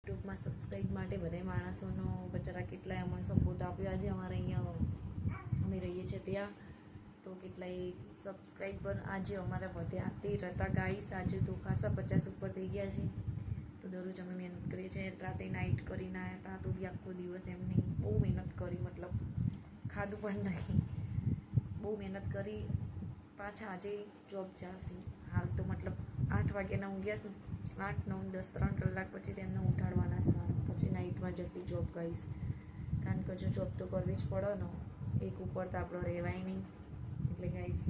યુટ્યુબમાં સબસ્ક્રાઈબ માટે બધા માણસોનો બચારા કેટલાય અમને સપોર્ટ આપ્યો. આજે અમારે અહીંયા અમે રહીએ છીએ ત્યાં તો કેટલાય સબસ્ક્રાઈબર આજે અમારા વધ્યા તે હતા ગાઈસ. આજે તો ખાસા 50 ઉપર થઈ ગયા છે. તો દરરોજ અમે મહેનત કરીએ છીએ. રાતે નાઇટ કરીને આવ્યા હતા તો બી આખો દિવસ એમને બહુ મહેનત કરી, મતલબ ખાધું પણ નહીં, બહુ મહેનત કરી. પાછા આજે જોબ જશે. હાલ તો મતલબ 8 વાગ્યાના ઊંઘ્યા છે, 8, 9, 10, 3 કલાક પછી તેમને ઉઠાડવાના છે. પછી નાઇટમાં જશે જોબ ગાઈસ. કારણ કે જો જોબ તો કરવી જ પડે ને, એક ઉપર તો આપણો રહેવાય નહીં. એટલે ગાઈસ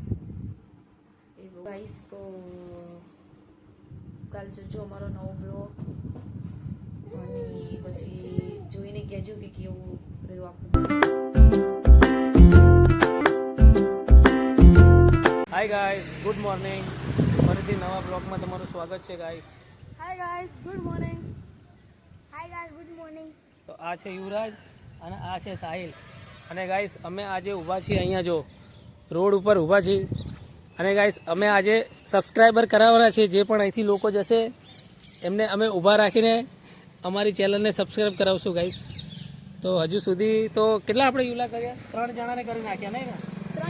એ ગાઈસ તો કાલ જોજો અમારો નવો બ્લોગ, અને પછી જોઈને કહેજો કે કેવું રહ્યું આપણું. Hi guys, good morning. ફરીથી નવા બ્લોગમાં તમારું સ્વાગત છે guys. Hi guys, good morning. Hi guys, good morning. તો આ છે યુવરાજ અને આ છે સાહિલ. અને ગાઈસ અમે આજે ઊભા છીએ અહીંયા, જો રોડ ઉપર ઊભા છીએ. અને ગાઈસ અમે આજે સબસ્ક્રાઈબર કરાવવાના છે. જે પણ અહીંથી લોકો જશે એમને અમે ઊભા રાખીને અમારી ચેનલને સબસ્ક્રાઈબ કરાવશું ગાઈસ. તો હજુ સુધી તો કેટલા આપણે યુલા કર્યા? 3 જણાને કરી નાખ્યા નહીં ને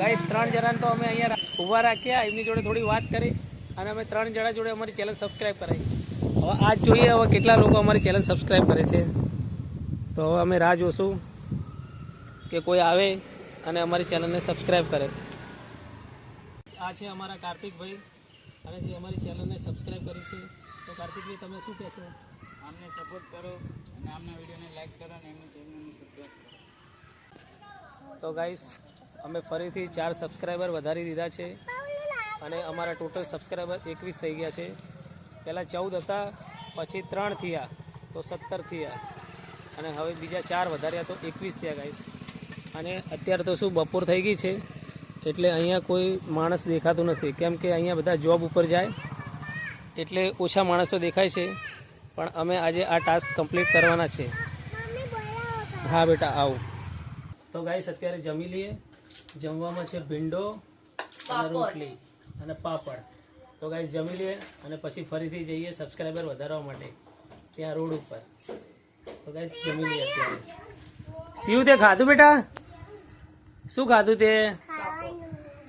ગાઈસ? 3 જણાને તો અમે અહીંયા ઊભા રાખ્યા, એમની જોડે થોડી વાત કરી અને અમે 3 જણા જોડે અમારી ચેનલ સબસ્ક્રાઈબ કરાવી. હવે આજ જોઈએ હવે કેટલા લોકો અમારી ચેનલ સબસ્ક્રાઈબ કરે છે. તો હવે અમે રાહ જોશું કે કોઈ આવે અને અમારી ચેનલને સબસ્ક્રાઈબ કરે. આ છે અમારા કાર્તિકભાઈ, અને જે અમારી ચેનલને સબસ્ક્રાઈબ કરી છે. તો કાર્તિકભાઈ તમે શું કહેશો? અમને સપોર્ટ કરો અને આમના વિડીયોને લાઈક કરો અને એમની ચેનલને સબસ્ક્રાઈબ કરો. તો ગાઈસ અમે ફરીથી 4 સબસ્ક્રાઈબર વધારી દીધા છે અને અમારા ટોટલ સબસ્ક્રાઈબર 21 થઈ ગયા છે. પહેલાં 14 હતા, પછી 3 થયા તો 17 થયા, અને હવે બીજા 4 વધાર્યા તો 21 થયા ગાઈસ. અને અત્યારે તો શું બપોર થઈ ગઈ છે એટલે અહીંયા કોઈ માણસ દેખાતું નથી, કેમ કે અહીંયા બધા જોબ ઉપર જાય એટલે ઓછા માણસો દેખાય છે. પણ અમે આજે આ ટાસ્ક કમ્પ્લીટ કરવાના છે. હા બેટા આવું. તો ગાઈસ અત્યારે જમી લઈએ. જમવામાં છે ભીંડો અને રોટલી અને પાપડ. તો ગાઈસ જમી લઈએ અને પછી ફરીથી જઈએ સબસ્ક્રાઈબર વધારવા માટે ત્યાં રોડ ઉપર. તો ગાઈસ જમી લઈએ અત્યારે. શિવ તે ખાધું બેટા? શું ખાધું તે?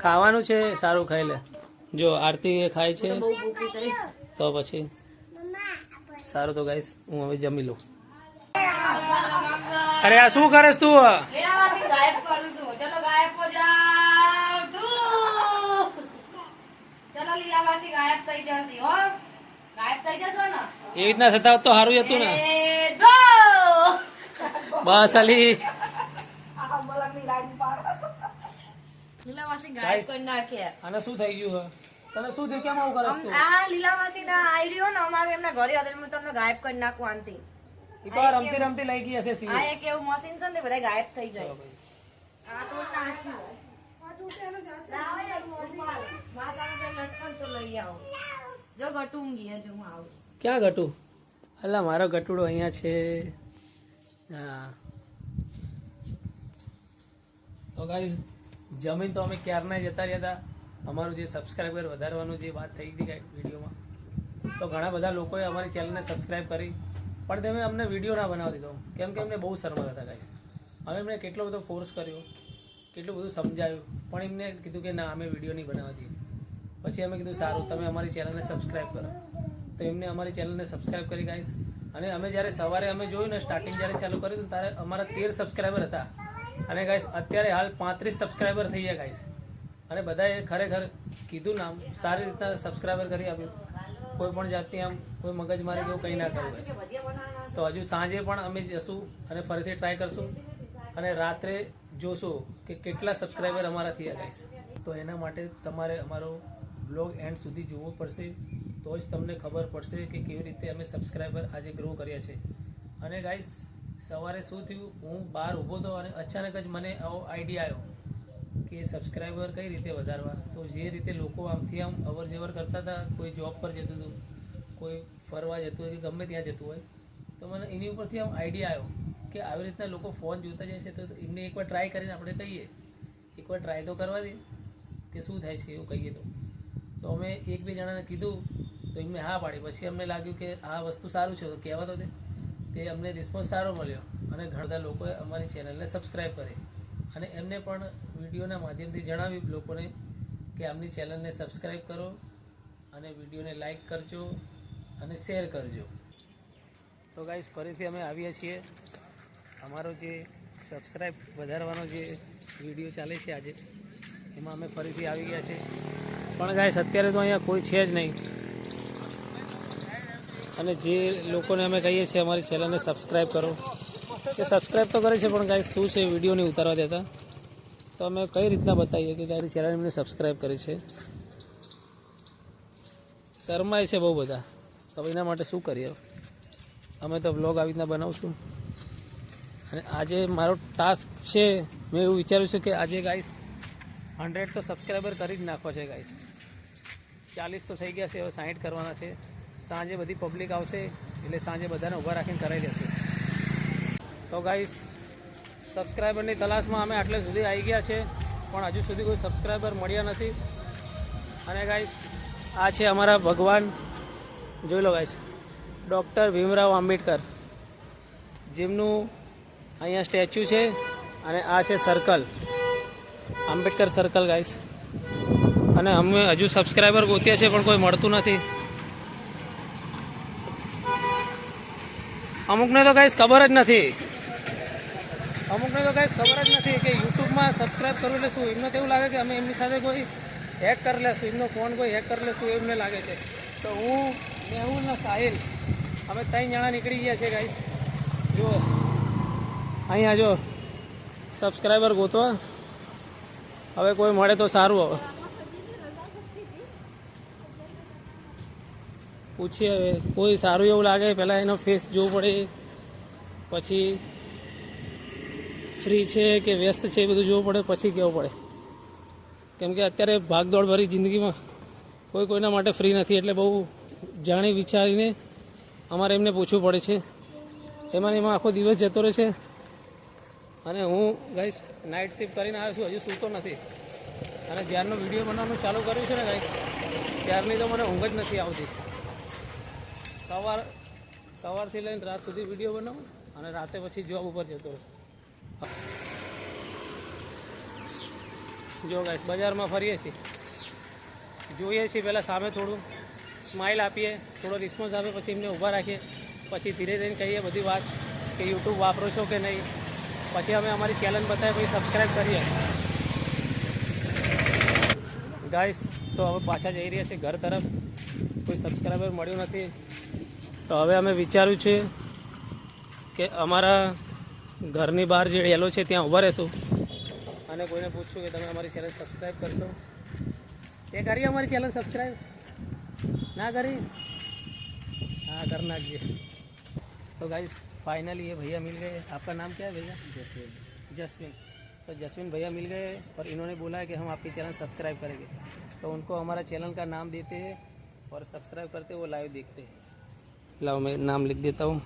ખાવાનું છે, સારું ખાઈ લે. જો આરતી એ ખાય છે તો પછી સારું. તો ગાઈસ હું હવે જમી લઉં. અરે આ શું કરે તું? ગાયબ કરું છું. ચલો ગાયબ હો જાઓ તું. ચલો લીલાવાસી ગાયબ થઈ જશે હો. ગાયબ થઈ જશો ને એવી રીતના થતા હોત તો સારું હતું ને. એ ગો. બસ અલી લીલાવાસી ગાયબ કરી નાખ્યા. આને શું થઈ ગયું હે? તને શું થયું? કેમ આવું કરસ તું? આ લીલાવાસી ના આઈ રહ્યો ને અમારે એમના ઘરે હતો એટલે હું તમને ગાયબ કરી નાખું આનથી. ઈ તો રમતી રમતી લઈ ગઈ હશે સીવી. આ એક એવું મશીન છે ને બધા ગાયબ થઈ જાય. આ તો નાખ્યું. લાવો યાર મોબાઈલ. માતાનો જે લટકન તો લઈ આવો. જો ગટુંગી હે જો હું આવું. ક્યાં ગટુ? અલા મારો ગટુડો અહીંયા છે. હા તો ગાઈસ જમીન તો અમે ક્યારના જતા રહ્યા હતા. અમારું જે સબસ્ક્રાઈબર વધારવાનું જે વાત થઈ હતી વિડીયોમાં, તો ઘણા બધા લોકોએ અમારી ચેનલને સબસ્ક્રાઈબ કરી, પણ તમે અમને વિડીયો ના બનાવી દીધો, કેમ કે એમને બહુ શરમાતા હતા ગાઈસ. અમે એમને કેટલો બધો ફોર્સ કર્યો, કેટલું બધું સમજાવ્યું, પણ એમને કીધું કે ના અમે વિડીયો નહીં બનાવવા દઈએ. પછી અમે કીધું સારું તમે અમારી ચેનલને સબસ્ક્રાઈબ કરો. તો એમને અમારી ચેનલને સબસ્ક્રાઈબ કરી ગાઈસ. અને અમે જ્યારે સવારે અમે જોયું ને સ્ટાર્ટિંગ જ્યારે ચાલુ કર્યું ત્યારે અમારા 13 સબસ્ક્રાઈબર હતા, અને ગાઈસ અત્યારે હાલ 35 સબસ્ક્રાઈબર થઈ ગયા ગાઈસ. અને બધાએ ખરેખર કીધું નામ સારી રીતના સબસ્ક્રાઈબર કરી આપ્યું. કોઈ પણ જાતની આમ કોઈ મગજમારી જેવું કંઈ ના કરવું. તો હજુ સાંજે પણ અમે જશું અને ફરીથી ટ્રાય કરશું, અને રાત્રે જોશું કે કેટલા સબસ્ક્રાઈબર અમારા થયા ગાઈસ. તો એના માટે તમારે અમારો બ્લોગ એન્ડ સુધી જોવો પડશે, તો જ તમને ખબર પડશે કે કેવી રીતે અમે સબસ્ક્રાઈબર આજે ગ્રો કર્યા છે. અને ગાઈસ સવારે શું થયું, હું બહાર ઊભો હતો અને અચાનક જ મને આવો આઈડિયા આવ્યો કે સબસ્ક્રાઈબર કઈ રીતે વધારવા. તો જે રીતે લોકો આમથી આમ અવર જવર કરતા હતા, કોઈ જોબ પર જતું હતું, કોઈ ફરવા જતું હોય કે ગમે ત્યાં જતું હોય, તો મને એની ઉપરથી આમ આઈડિયા આવ્યો કે આવી રીતના લોકો ફોન જોતા જાય છે તો એમને એકવાર ટ્રાય કરીને આપણે કહીએ, એકવાર ટ્રાય તો કરવા દઈએ કે શું થાય છે એવું કહીએ. તો અમે 1-2 જણાને કીધું તો એમને હા પાડી. પછી અમને લાગ્યું કે આ વસ્તુ સારું છે તો કહેવા તો દે. તે અમને રિસ્પોન્સ સારો મળ્યો અને ઘણા બધા લોકોએ અમારી ચેનલને સબસ્ક્રાઈબ કરી અને એમને પણ વિડીયોના માધ્યમથી જણાવ્યું લોકોને કે આમની ચેનલને સબસ્ક્રાઈબ કરો અને વિડીયોને લાઈક કરજો અને શેર કરજો. તો ગાઈસ ફરીથી અમે આવ્યા છીએ. અમારો જે સબસ્ક્રાઈબ વધારવાનો જે વિડીયો ચાલે છે આજે એમાં અમે ફરીથી આવી ગયા છે. પણ ગાઈસ અત્યારે તો અહીંયા કોઈ છે જ નહીં અને જે લોકોને અમે કહીએ છીએ અમારી ચેનલને સબસ્ક્રાઈબ કરો તે સબસ્ક્રાઈબ તો કરે છે પણ ગાઈસ શું છે વિડીયો નહીં ઉતારવા દેતા. તો અમે કઈ રીતના બતાવીએ કે ગાઈસ ચેનલ એમને સબસ્ક્રાઈબ કરી છે. શરમાય છે બહુ બધા. તો એના માટે શું કરીએ? અમે તો વ્લોગ આવી રીતના બનાવશું. અને આજે મારો ટાસ્ક છે, મેં એવું વિચાર્યું છે કે આજે ગાઈસ 100 તો સબસ્ક્રાઈબર કરી જ નાખવા છે ગાઈસ. 40 તો થઈ ગયા છે, હવે 60 કરવાના છે. સાંજે બધી પબ્લિક આવશે એટલે સાંજે બધાને ઊભા રાખીને કરાવી દેશે. તો ગાઈસ સબસ્ક્રાઈબરની તલાશમાં અમે આટલે સુધી આવી ગયા છે પણ હજુ સુધી કોઈ સબસ્ક્રાઈબર મળ્યા નથી. અને ગાઈસ આ છે અમારા ભગવાન, જોઈ લો ગાઈસ, ડૉક્ટર ભીમરાવ આંબેડકર, જેમનું અહીંયા સ્ટેચ્યુ છે. અને આ છે સર્કલ, આંબેડકર સર્કલ ગાઈસ. અને અમે હજુ સબસ્ક્રાઈબર ગોત્યા છે પણ કોઈ મળતું નથી. અમુકને તો ગાઈસ ખબર જ નથી કે યુટ્યુબમાં સબસ્ક્રાઈબ કરવું એટલે શું. એમને તો એવું લાગે કે અમે એમની સાથે કોઈ હેક કરી લેશું, એમનો ફોન કોઈ હેક કરી લેશું એમને લાગે છે. તો હું, મેહુલ ને સાહિલ અમે 3 જણા નીકળી ગયા છે ગાઈસ. જુઓ અહીંયા જો સબસ્ક્રાઈબર ગોતવા. હવે કોઈ મળે તો સારું. હવે પૂછીએ, હવે કોઈ સારું એવું લાગે પહેલાં એનો ફેસ જોવું પડે, પછી ફ્રી છે કે વ્યસ્ત છે એ બધું જોવું પડે, પછી કહેવું પડે. કેમ કે અત્યારે ભાગદોડ ભરી જિંદગીમાં કોઈ કોઈના માટે ફ્રી નથી. એટલે બહુ જાણી વિચારીને અમારે એમને પૂછવું પડે છે. એમાં આખો દિવસ જતો રહે છે. અને હું ગાઈસ નાઇટ શિફ્ટ કરીને આવ્યો છું, હજુ સૂતો નથી. અને જ્યારનો વિડીયો બનાવવાનું ચાલુ કર્યું છે ને ગાઈસ, ત્યારની તો મને ઊંઘ જ નથી આવતી. સવારથી લઈને રાત સુધી વિડીયો બનાવું અને રાતે પછી જોબ ઉપર જતો રહું. જો ગાઈસ બજારમાં ફરીએ છીએ, જોઈએ છીએ પહેલાં સામે થોડું સ્માઇલ આપીએ, થોડો રિસ્પોન્સ આપીએ, પછી એમને ઊભા રાખીએ, પછી ધીરે ધીરે કહીએ બધી વાત કે યુટ્યુબ વાપરો છો કે નહીં. પછી અમે અમારી ચેનલ બતાવીએ, પછી સબસ્ક્રાઈબ કરીએ. ગાઈસ તો હવે પાછા જઈ રહ્યા છીએ ઘર તરફ. કોઈ સબસ્ક્રાઈબર મળ્યું નથી. તો હવે અમે વિચાર્યું છે કે અમારા ઘરની બહાર જે ડેલો છે ત્યાં ઊભા રહેશું અને કોઈને પૂછશું કે તમે અમારી ચેનલ સબસ્ક્રાઈબ કરશો. તે કરી અમારી ચેનલ સબસ્ક્રાઈબ ના કરી? हाँ करना चाहिए. तो गाइस फाइनली ये भैया मिल गए. आपका नाम क्या है भैया? जसविन. तो जसविन भैया मिल गए और इन्होंने बोला है कि हम आपकी चैनल सब्सक्राइब करेंगे. तो उनको हमारा चैनल का नाम देते हैं और सब्सक्राइब करते वो लाइव देखते हैं. लाओ मैं नाम लिख देता हूँ.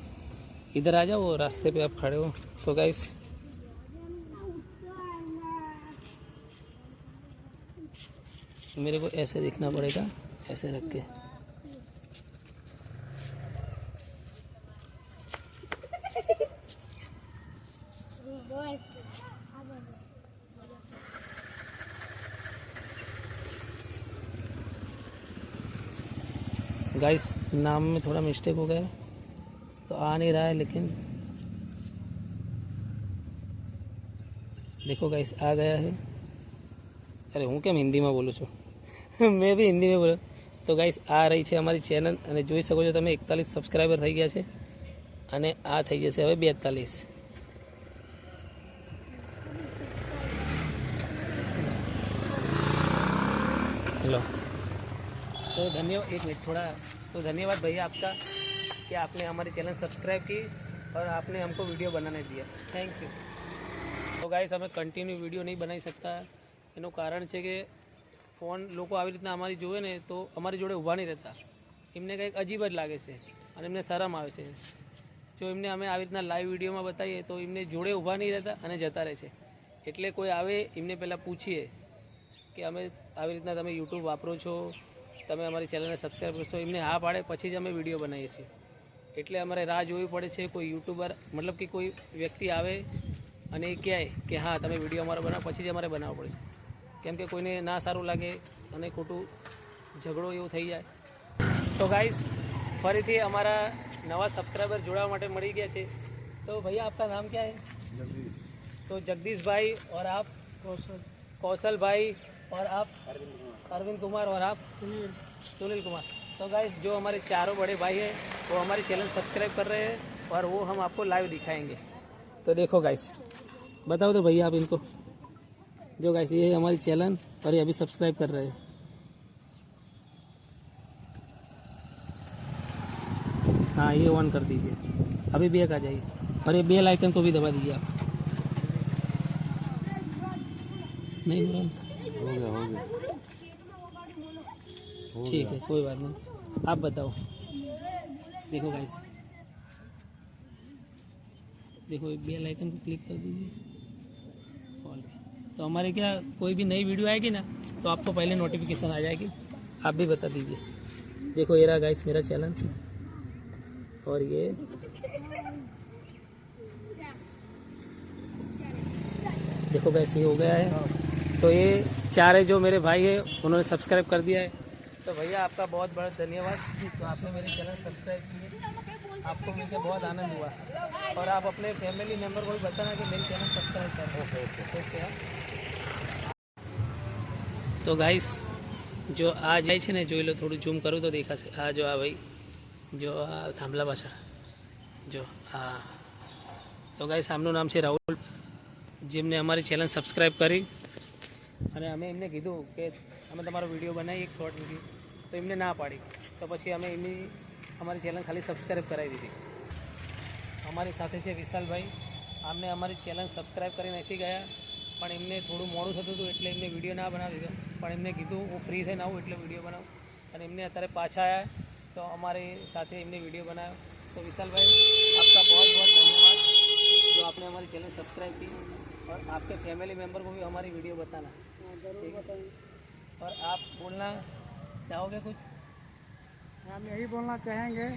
इधर आ जाओ, वो रास्ते पे आप खड़े हो. तो गाइस मेरे को ऐसे दिखना पड़ेगा, ऐसे रख के. गाइस नाम में थोड़ा मिस्टेक हो गया तो आ नहीं रहा है, लेकिन देखो गाइस आ गया है. अरे હું કેમ હિન્દીમાં બોલું છું? મેં બી હિન્દીમાં બોલું. તો ગાઈસ આ રહી છે અમારી ચેનલ અને જોઈ શકો છો તમે 41 સબસ્ક્રાઈબર થઈ ગયા છે અને આ થઈ જશે હવે 42. हेलो. तो धन्यवाद, एक मिनट थोड़ा. तो धन्यवाद भैया आपका कि आपने हमारी चैनल सब्सक्राइब की और आपने हमको वीडियो बनाने दिया. Thank you. तो गाइस અમે કન્ટિન્યુ વિડીયો નહીં બનાવી શકતા. એનું કારણ છે કે ફોન લોકો આવી રીતના અમારી જોવે ને તો અમારી જોડે ઊભા નહીં રહેતા. એમને કંઈક અજીબ જ લાગે છે અને એમને શરમ આવે છે. જો એમને અમે આવી રીતના લાઈવ વિડીયોમાં બતાવીએ તો એમને જોડે ઊભા નહીં રહેતા અને જતા રહે છે. એટલે કોઈ આવે એમને પહેલાં પૂછીએ કે અમે આવી રીતના તમે યુટ્યુબ વાપરો છો, તમે અમારી ચેનલને સબસ્ક્રાઈબ કરશો. એમને હા પાડે પછી જ અમે વિડીયો બનાવીએ છીએ. એટલે અમારે રાહ જોવી પડે છે કોઈ યુટ્યુબર મતલબ કે કોઈ વ્યક્તિ આવે અને એ કહે કે હા તમે વિડીયો અમારો બનાવો, પછી જ અમારે બનાવવો પડે છે. કેમ કે કોઈને ના સારું લાગે અને ખોટું ઝઘડો એવું થઈ જાય. તો ગાઈસ ફરીથી અમારા નવા સબસ્ક્રાઈબર જોડાવા માટે મળી ગયા છે. તો ભૈયા આપકા નામ क्या है? जगदीश तो जगदीश भाई और आप कौशल भाई और आप अरविंद कुमार और आप सुनील कुमार. तो गाइस जो हमारे चारों बड़े भाई हैं वो हमारे चैनल सब्सक्राइब कर रहे हैं और वो हम आपको लाइव दिखाएंगे. तो देखो गाइस, बताओ तो भैया आप इनको. जो गाइस ये है हमारी चैनल और ये अभी सब्सक्राइब कर रहे हैं. हाँ ये ऑन कर दीजिए, अभी बैक आ जाइए और ये बेल आइकन को भी दबा दीजिए आप. नहीं हो रहा? हो गया ठीक है कोई बात नहीं. आप बताओ. देखो गाइस, देखो बेल आइकन को क्लिक कर दीजिए ऑल पे. तो हमारे क्या कोई भी नई वीडियो आएगी ना तो आपको पहले नोटिफिकेशन आ जाएगी. आप भी बता दीजिए. देखो ये रहा गाइस मेरा चैनल और ये देखो गाइस ये हो गया है. तो ये चार है जो मेरे भाई है उन्होंने सब्सक्राइब कर दिया है. तो भैया आपका बहुत बहुत धन्यवाद. तो आपने मेरे चैनल सब्सक्राइब किए, आपको मिलकर बहुत आनंद हुआ. और आप अपने फैमिली मेम्बर को भी बताना कि मेरे चैनल सब्सक्राइब करें. ओके. तो गाइस जो आ જાય છે ને જોઈ લો, થોડું ઝૂમ કરું તો દેખાશે. આ જો આ ભાઈ જો આ થાંભલા પાછળ જો હા. તો ગાઈસ આમનું નામ છે રાહુલ, જેમને અમારી ચેનલ સબસ્ક્રાઈબ કરી અને અમે એમને કીધું કે અમે તમારો વિડીયો બનાવીએ એક શોર્ટ વિડીયો, તો એમને ના પાડી. તો પછી અમે અમારી ચેનલ ખાલી સબસ્ક્રાઈબ કરાવી દીધી. અમારી સાથે છે વિશાલભાઈ, આમને અમારી ચેનલ સબસ્ક્રાઈબ કરી નથી ગયા પણ એમને થોડું મોડું થતું હતું એટલે એમને વિડીયો ના બનાવી દીધો. પણ એમને કીધું હું ફ્રી થઈને આવું એટલે વિડીયો બનાવું અને એમને અત્યારે પાછા આવ્યા तो हमारे साथ एमने वीडियो बनाया. तो विशाल भाई आपका बहुत बहुत धन्यवाद जो आपने हमारी चैनल सब्सक्राइब की और आपके फैमिली मेम्बर को भी हमारी वीडियो बताना. ठीक है. और आप बोलना चाहोगे कुछ? हम यही बोलना चाहेंगे,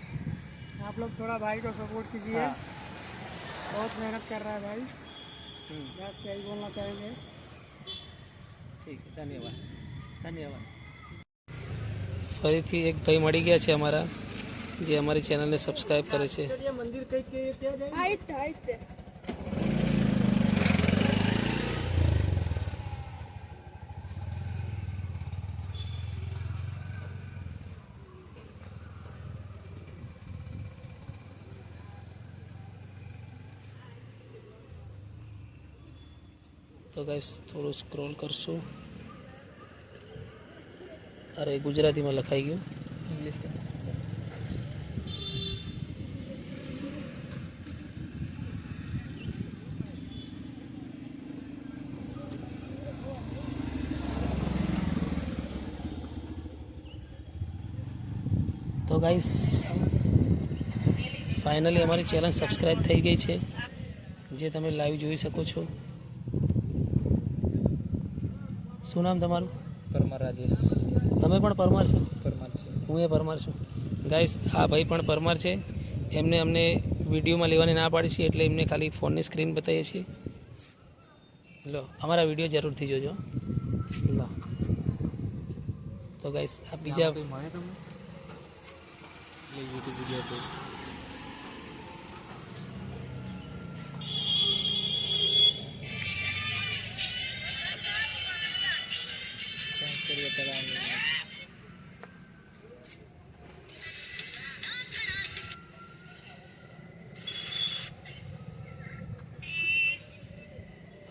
आप लोग थोड़ा भाई को सपोर्ट कीजिए. हाँ. बहुत मेहनत कर रहा है भाई, बस यही बोलना चाहेंगे. ठीक है, धन्यवाद धन्यवाद. ફરીથી એક ભાઈ મળી ગયા છે અમારા જે અમારી ચેનલને સબસ્ક્રાઈબ કરે છે. મંદિર કઈ કે ત્યાં જાય. તો ગાઈસ થોડું સ્ક્રોલ કરશું. અરે ગુજરાતીમાં લખાઈ ગયું, ઇંગ્લિશ. તો ગાઈસ ફાઇનલી અમારી ચેનલ સબસ્ક્રાઈબ થઈ ગઈ છે, જે તમે લાઈવ જોઈ શકો છો. શું નામ તમારું? પરમાર રાજેશ. તમે પણ પરમાર છો? પરમાર છે. હું એ પરમાર છું. ગાઈસ આ ભાઈ પણ પરમાર છે. એમને અમને વિડીયોમાં લેવાની ના પાડી છે એટલે એમને ખાલી ફોનની સ્ક્રીન બતાવીએ છીએ. લો અમારા વિડીયો જરૂરથી જોજો. લો તો ગાઈસ આ બીજા મળે તમને યુટ્યુબ વિડીયો છે.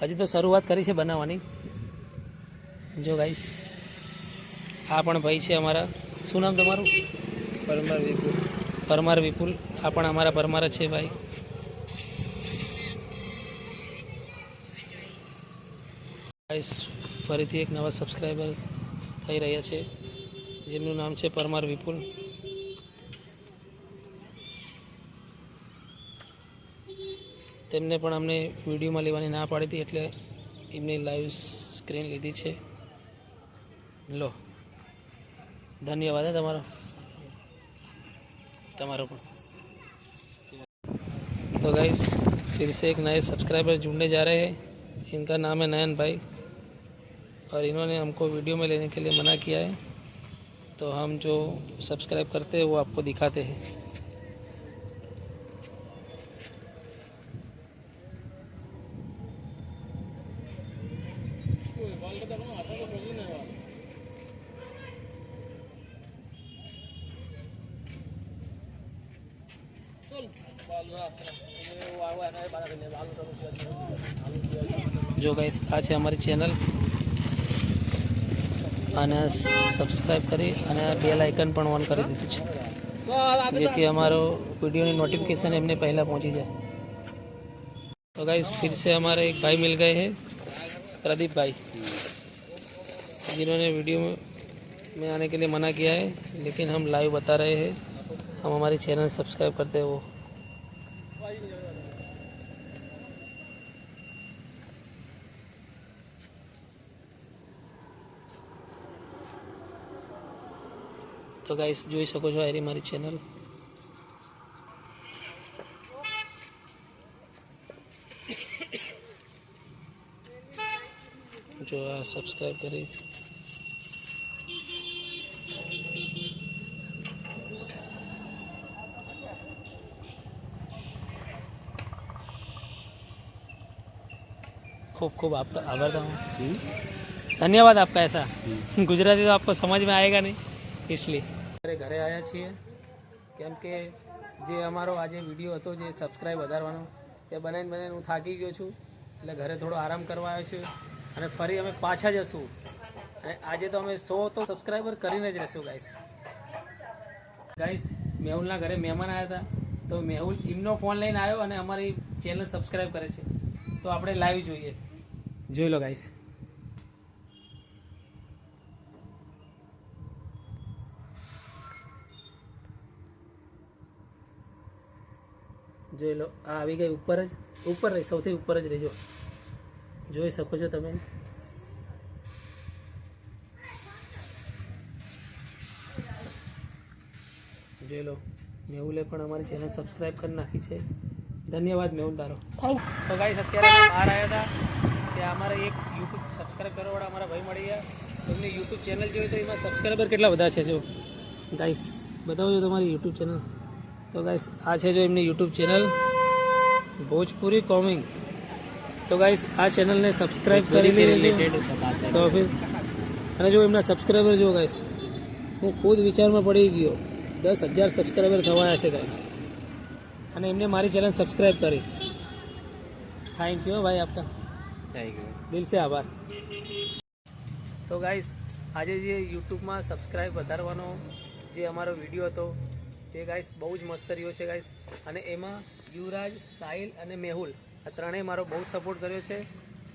હજી તો શરૂઆત કરી છે બનાવવાની. જો ગાઈસ આ પણ ભાઈ છે અમારા. શું નામ તમારું? પરમાર વિપુલ. પરમાર વિપુલ. આ પણ અમારા પરમાર જ છે ભાઈ. ગાઈસ ફરીથી એક નવા સબસ્ક્રાઈબર થઈ રહ્યા છે જેમનું નામ છે પરમાર વિપુલ. તેમને પણ અમને વિડીયોમાં લેવાની ના પાડી હતી એટલે એમની લાઈવ સ્ક્રીન લીધી છે. લો ધન્યવાદ તમારો પણ. तो गाइस फिर से एक नए सब्सक्राइबर जुड़ने जा रहे हैं। इनका नाम है नयन भाई और इन्होंने हमको वीडियो में लेने के लिए मना किया है, तो हम जो सब्सक्राइब करते हैं वो आपको दिखाते हैं। जो गाइस आज है हमारी चैनल અને સબસ્ક્રાઈબ કરી અને બેલ આઇકન પણ ઓન કરી દીધું છે, જેથી અમારો वीडियो की नोटिफिकेशन एमने पहला पहुंची जाए। तो गाइस फिर से हमारे एक भाई मिल गए हैं, प्रदीप भाई, जिन्होंने वीडियो में आने के लिए मना किया है, लेकिन हम लाइव बता रहे हैं। हम हमारी चैनल सब्सक्राइब करते हैं वो। तो गाइस જોઈ શકો છો આ મારી ચેનલ। जो सब्सक्राइब करें। खूब खूब आपका आभार था, धन्यवाद आपका। ऐसा गुजराती तो आपको समझ में आएगा नहीं, इसलिए घरे आया छे केम के जे अमारो आज विडियो हतो जे सब्सक्राइब वधारवानो ते बनावीने बनावीने हूँ थाकी गयो छूँ, એટલે ઘરે થોડો આરામ કરવા આવ્યો છું અને ફરી અમે પાછા જશું અને આજે તો અમે 100 તો સબસ્ક્રાઇબર કરીને જ રહેશું ગાઈસ। મેહુલના ઘરે મહેમાન આવ્યા હતા, તો મેહુલ એમનો ફોન લઈને આવ્યો અને અમારી ચેનલ સબસ્ક્રાઇબ કરે છે, તો આપણે લાઈવ જોઈએ, જોઈ લો ગાઈસ। જોઈ લો, આ આવી ગઈ ઉપર જ, ઉપર રહી, સૌથી ઉપર જ રહેજો, જોઈ શકો છો તમે। જોઈ લો, મેહુલે પણ અમારી ચેનલ સબસ્ક્રાઇબ કરી નાખી છે, ધન્યવાદ મેહુલ તારો। તો ગાઈસ અત્યારે અમે બહાર આવ્યા હતા, ત્યાં અમારે એક યુટ્યુબ સબસ્ક્રાઇબ કરવાવાળા અમારા ભાઈ મળી ગયા, એમની યુટ્યુબ ચેનલ જોઈ તો એમાં સબસ્ક્રાઈબર કેટલા બધા છે, જો ગાઈસ બતાવજો તમારી યુટ્યુબ ચેનલ। तो गाइस आज है जो एमनी यूट्यूब चैनल भोजपुरी कॉमिंग। तो गाइस आ चैनल ने सब्सक्राइब करी तो फिर અને જો એમના સબસ્ક્રાઈબર જો ગાઈસ, હું ખુદ વિચારમાં પડી ગયો, 10,000 સબસ્ક્રાઈબર થવાયા છે ગાઈસ, અને એમને મારી ચેનલ સબસ્ક્રાઈબ કરી। થેન્ક યુ ભાઈ આપકા, થેન્ક યુ, દિલ से આભાર। તો ગાઈસ આજે જે યુટ્યુબમાં સબસ્ક્રાઈબ વધારવાનો જે અમારો વિડીયો હતો તે ગાઈસ બહુ જ મસ્ત રહ્યો છે ગાઈસ, અને એમાં યુવરાજ, સાહિલ અને મેહુલ આ ત્રણેય મારો બહુ સપોર્ટ કર્યો છે,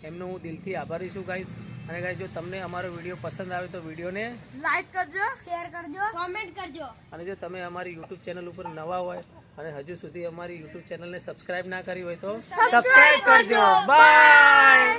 એમનો હું દિલથી આભારી છું ગાઈસ। અને ગાઈસ જો તમને અમારો વિડીયો પસંદ આવે તો વિડીયોને લાઈક કરજો, શેર કરજો, કોમેન્ટ કરજો, અને જો તમે અમારી યુટ્યુબ ચેનલ ઉપર નવા હોય અને હજુ સુધી અમારી યુટ્યુબ ચેનલને સબસ્ક્રાઇબ ના કરી હોય તો સબસ્ક્રાઇબ કરજો। બાય।